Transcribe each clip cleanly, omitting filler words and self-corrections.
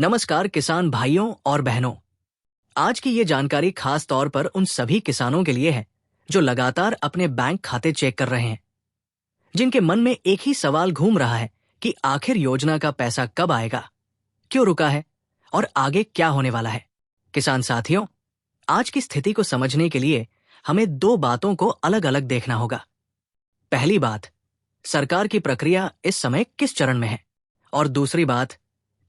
नमस्कार किसान भाइयों और बहनों। आज की ये जानकारी खास तौर पर उन सभी किसानों के लिए है जो लगातार अपने बैंक खाते चेक कर रहे हैं, जिनके मन में एक ही सवाल घूम रहा है कि आखिर योजना का पैसा कब आएगा, क्यों रुका है और आगे क्या होने वाला है। किसान साथियों, आज की स्थिति को समझने के लिए हमें दो बातों को अलग अलग देखना होगा। पहली बात, सरकार की प्रक्रिया इस समय किस चरण में है, और दूसरी बात,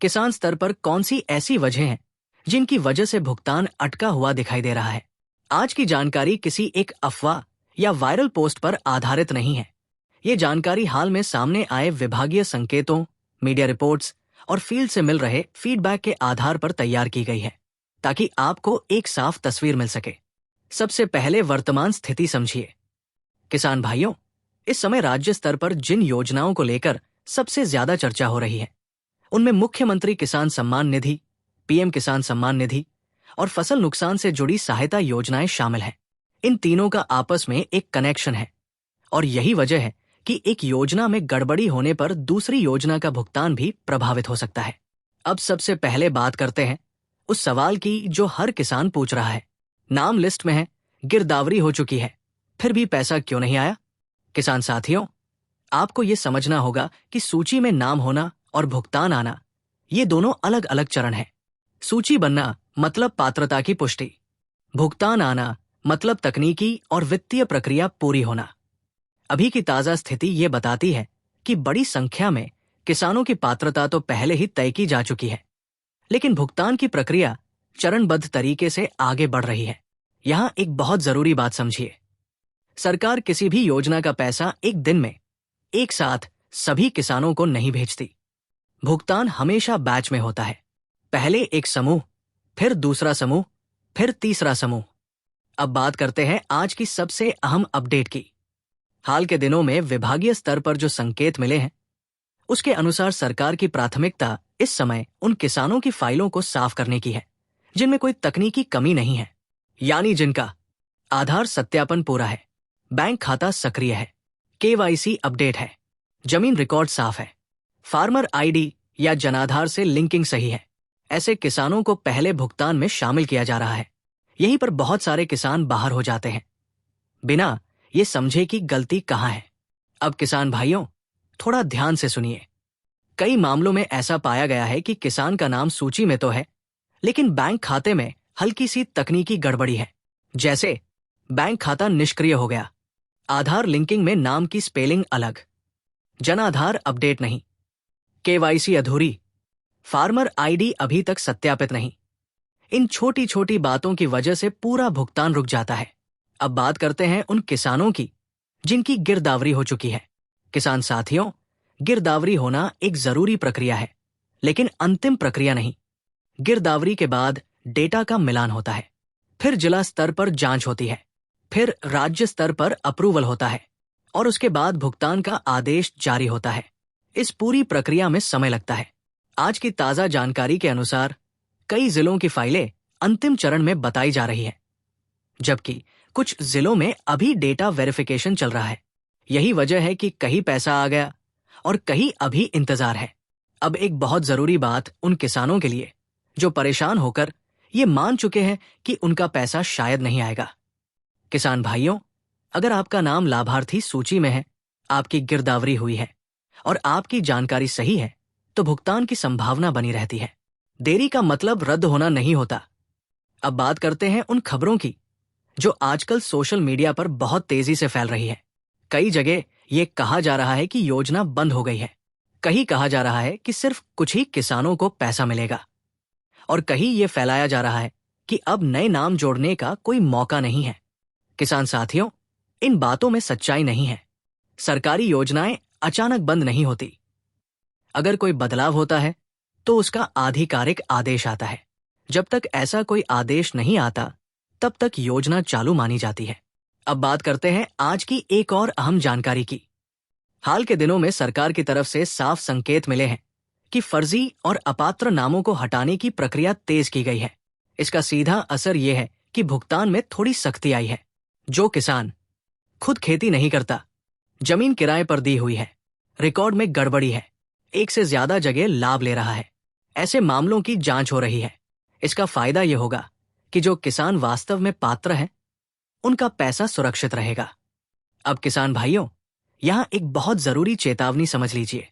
किसान स्तर पर कौन सी ऐसी वजह हैं जिनकी वजह से भुगतान अटका हुआ दिखाई दे रहा है। आज की जानकारी किसी एक अफवाह या वायरल पोस्ट पर आधारित नहीं है। ये जानकारी हाल में सामने आए विभागीय संकेतों, मीडिया रिपोर्ट्स और फील्ड से मिल रहे फीडबैक के आधार पर तैयार की गई है, ताकि आपको एक साफ तस्वीर मिल सके। सबसे पहले वर्तमान स्थिति समझिए। किसान भाइयों, इस समय राज्य स्तर पर जिन योजनाओं को लेकर सबसे ज्यादा चर्चा हो रही है, उनमें मुख्यमंत्री किसान सम्मान निधि, पीएम किसान सम्मान निधि और फसल नुकसान से जुड़ी सहायता योजनाएं शामिल हैं। इन तीनों का आपस में एक कनेक्शन है और यही वजह है कि एक योजना में गड़बड़ी होने पर दूसरी योजना का भुगतान भी प्रभावित हो सकता है। अब सबसे पहले बात करते हैं उस सवाल की जो हर किसान पूछ रहा है। नाम लिस्ट में है, गिरदावरी हो चुकी है, फिर भी पैसा क्यों नहीं आया? किसान साथियों, आपको ये समझना होगा कि सूची में नाम होना और भुगतान आना, ये दोनों अलग अलग चरण हैं। सूची बनना मतलब पात्रता की पुष्टि, भुगतान आना मतलब तकनीकी और वित्तीय प्रक्रिया पूरी होना। अभी की ताजा स्थिति ये बताती है कि बड़ी संख्या में किसानों की पात्रता तो पहले ही तय की जा चुकी है, लेकिन भुगतान की प्रक्रिया चरणबद्ध तरीके से आगे बढ़ रही है। यहां एक बहुत जरूरी बात समझिए। सरकार किसी भी योजना का पैसा एक दिन में एक साथ सभी किसानों को नहीं भेजती। भुगतान हमेशा बैच में होता है। पहले एक समूह, फिर दूसरा समूह, फिर तीसरा समूह। अब बात करते हैं आज की सबसे अहम अपडेट की। हाल के दिनों में विभागीय स्तर पर जो संकेत मिले हैं, उसके अनुसार सरकार की प्राथमिकता इस समय उन किसानों की फाइलों को साफ करने की है जिनमें कोई तकनीकी कमी नहीं है, यानी जिनका आधार सत्यापन पूरा है, बैंक खाता सक्रिय है, केवाईसी अपडेट है, जमीन रिकॉर्ड साफ है, फार्मर आईडी या जनाधार से लिंकिंग सही है। ऐसे किसानों को पहले भुगतान में शामिल किया जा रहा है। यहीं पर बहुत सारे किसान बाहर हो जाते हैं बिना ये समझे कि गलती कहां है। अब किसान भाइयों, थोड़ा ध्यान से सुनिए। कई मामलों में ऐसा पाया गया है कि किसान का नाम सूची में तो है, लेकिन बैंक खाते में हल्की सी तकनीकी गड़बड़ी है। जैसे बैंक खाता निष्क्रिय हो गया, आधार लिंकिंग में नाम की स्पेलिंग अलग, जनाधार अपडेट नहीं, केवाईसी अधूरी, फार्मर आईडी अभी तक सत्यापित नहीं। इन छोटी छोटी बातों की वजह से पूरा भुगतान रुक जाता है। अब बात करते हैं उन किसानों की जिनकी गिरदावरी हो चुकी है। किसान साथियों, गिरदावरी होना एक जरूरी प्रक्रिया है, लेकिन अंतिम प्रक्रिया नहीं। गिरदावरी के बाद डेटा का मिलान होता है, फिर जिला स्तर पर जांच होती है, फिर राज्य स्तर पर अप्रूवल होता है और उसके बाद भुगतान का आदेश जारी होता है। इस पूरी प्रक्रिया में समय लगता है। आज की ताजा जानकारी के अनुसार कई जिलों की फाइलें अंतिम चरण में बताई जा रही है, जबकि कुछ जिलों में अभी डेटा वेरिफिकेशन चल रहा है। यही वजह है कि कहीं पैसा आ गया और कहीं अभी इंतजार है। अब एक बहुत जरूरी बात उन किसानों के लिए जो परेशान होकर ये मान चुके हैं कि उनका पैसा शायद नहीं आएगा। किसान भाइयों, अगर आपका नाम लाभार्थी सूची में है, आपकी गिरदावरी हुई है और आपकी जानकारी सही है, तो भुगतान की संभावना बनी रहती है। देरी का मतलब रद्द होना नहीं होता। अब बात करते हैं उन खबरों की जो आजकल सोशल मीडिया पर बहुत तेजी से फैल रही है। कई जगह ये कहा जा रहा है कि योजना बंद हो गई है, कहीं कहा जा रहा है कि सिर्फ कुछ ही किसानों को पैसा मिलेगा, और कहीं ये फैलाया जा रहा है कि अब नए नाम जोड़ने का कोई मौका नहीं है। किसान साथियों, इन बातों में सच्चाई नहीं है। सरकारी योजनाएं अचानक बंद नहीं होती। अगर कोई बदलाव होता है तो उसका आधिकारिक आदेश आता है। जब तक ऐसा कोई आदेश नहीं आता, तब तक योजना चालू मानी जाती है। अब बात करते हैं आज की एक और अहम जानकारी की। हाल के दिनों में सरकार की तरफ से साफ संकेत मिले हैं कि फर्जी और अपात्र नामों को हटाने की प्रक्रिया तेज की गई है। इसका सीधा असर यह है कि भुगतान में थोड़ी सख्ती आई है। जो किसान खुद खेती नहीं करता, जमीन किराए पर दी हुई है, रिकॉर्ड में गड़बड़ी है, एक से ज्यादा जगह लाभ ले रहा है, ऐसे मामलों की जांच हो रही है। इसका फायदा यह होगा कि जो किसान वास्तव में पात्र हैं, उनका पैसा सुरक्षित रहेगा। अब किसान भाइयों, यहां एक बहुत जरूरी चेतावनी समझ लीजिए।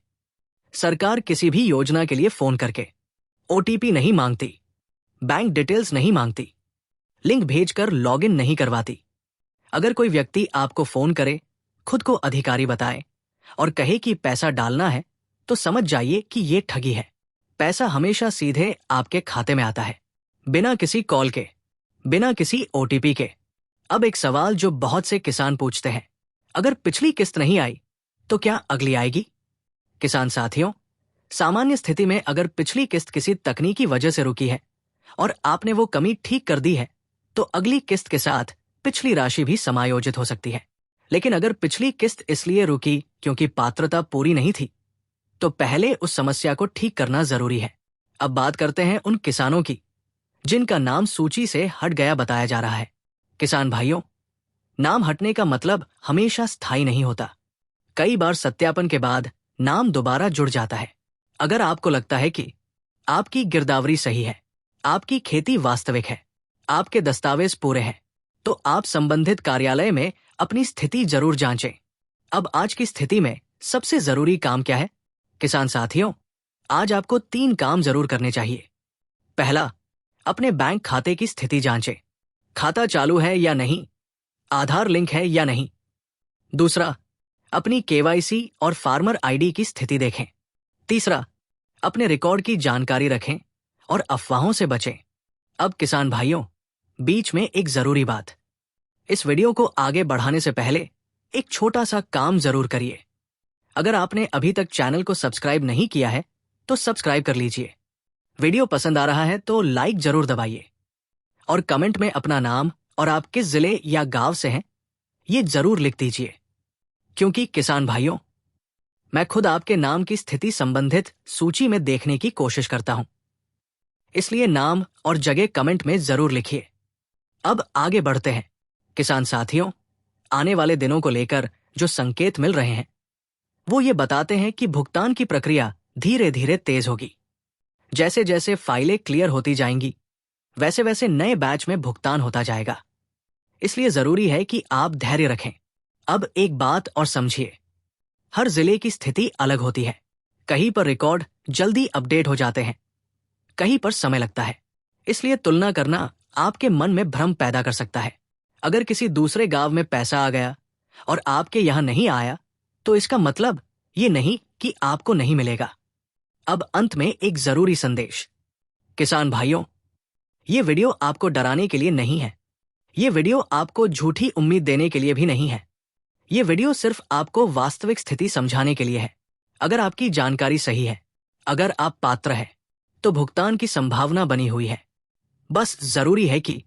सरकार किसी भी योजना के लिए फोन करके ओटीपी नहीं मांगती, बैंक डिटेल्स नहीं मांगती, लिंक भेजकर लॉगिन नहीं करवाती। अगर कोई व्यक्ति आपको फोन करे, खुद को अधिकारी बताए और कहे कि पैसा डालना है, तो समझ जाइए कि यह ठगी है। पैसा हमेशा सीधे आपके खाते में आता है, बिना किसी कॉल के, बिना किसी ओटीपी के। अब एक सवाल जो बहुत से किसान पूछते हैं, अगर पिछली किस्त नहीं आई तो क्या अगली आएगी? किसान साथियों, सामान्य स्थिति में अगर पिछली किस्त किसी तकनीकी वजह से रुकी है और आपने वो कमी ठीक कर दी है, तो अगली किस्त के साथ पिछली राशि भी समायोजित हो सकती है। लेकिन अगर पिछली किस्त इसलिए रुकी क्योंकि पात्रता पूरी नहीं थी, तो पहले उस समस्या को ठीक करना जरूरी है। अब बात करते हैं उन किसानों की जिनका नाम सूची से हट गया बताया जा रहा है। किसान भाइयों, नाम हटने का मतलब हमेशा स्थायी नहीं होता। कई बार सत्यापन के बाद नाम दोबारा जुड़ जाता है। अगर आपको लगता है कि आपकी गिरदावरी सही है, आपकी खेती वास्तविक है, आपके दस्तावेज पूरे हैं, तो आप संबंधित कार्यालय में अपनी स्थिति जरूर जांचें। अब आज की स्थिति में सबसे जरूरी काम क्या है? किसान साथियों, आज आपको 3 काम जरूर करने चाहिए। पहला, अपने बैंक खाते की स्थिति जांचें। खाता चालू है या नहीं, आधार लिंक है या नहीं। दूसरा, अपनी केवाईसी और फार्मर आईडी की स्थिति देखें। तीसरा, अपने रिकॉर्ड की जानकारी रखें और अफवाहों से बचें। अब किसान भाइयों, बीच में एक जरूरी बात। इस वीडियो को आगे बढ़ाने से पहले एक छोटा सा काम जरूर करिए। अगर आपने अभी तक चैनल को सब्सक्राइब नहीं किया है, तो सब्सक्राइब कर लीजिए। वीडियो पसंद आ रहा है तो लाइक जरूर दबाइए और कमेंट में अपना नाम और आप किस जिले या गांव से हैं, ये जरूर लिख दीजिए। क्योंकि किसान भाइयों, मैं खुद आपके नाम की स्थिति संबंधित सूची में देखने की कोशिश करता हूं। इसलिए नाम और जगह कमेंट में जरूर लिखिए। अब आगे बढ़ते हैं। किसान साथियों, आने वाले दिनों को लेकर जो संकेत मिल रहे हैं, वो ये बताते हैं कि भुगतान की प्रक्रिया धीरे धीरे तेज होगी। जैसे जैसे फाइलें क्लियर होती जाएंगी, वैसे वैसे नए बैच में भुगतान होता जाएगा। इसलिए जरूरी है कि आप धैर्य रखें। अब एक बात और समझिए, हर जिले की स्थिति अलग होती है। कहीं पर रिकॉर्ड जल्दी अपडेट हो जाते हैं, कहीं पर समय लगता है। इसलिए तुलना करना आपके मन में भ्रम पैदा कर सकता है। अगर किसी दूसरे गांव में पैसा आ गया और आपके यहां नहीं आया, तो इसका मतलब ये नहीं कि आपको नहीं मिलेगा। अब अंत में एक जरूरी संदेश। किसान भाइयों, ये वीडियो आपको डराने के लिए नहीं है। ये वीडियो आपको झूठी उम्मीद देने के लिए भी नहीं है। ये वीडियो सिर्फ आपको वास्तविक स्थिति समझाने के लिए है। अगर आपकी जानकारी सही है, अगर आप पात्र हैं, तो भुगतान की संभावना बनी हुई है। बस जरूरी है कि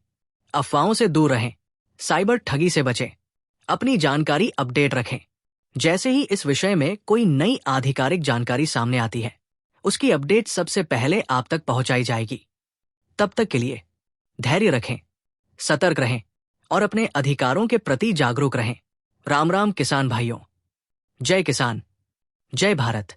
अफवाहों से दूर रहें, साइबर ठगी से बचें, अपनी जानकारी अपडेट रखें। जैसे ही इस विषय में कोई नई आधिकारिक जानकारी सामने आती है, उसकी अपडेट सबसे पहले आप तक पहुंचाई जाएगी। तब तक के लिए धैर्य रखें, सतर्क रहें और अपने अधिकारों के प्रति जागरूक रहें। राम राम किसान भाइयों। जय किसान, जय भारत।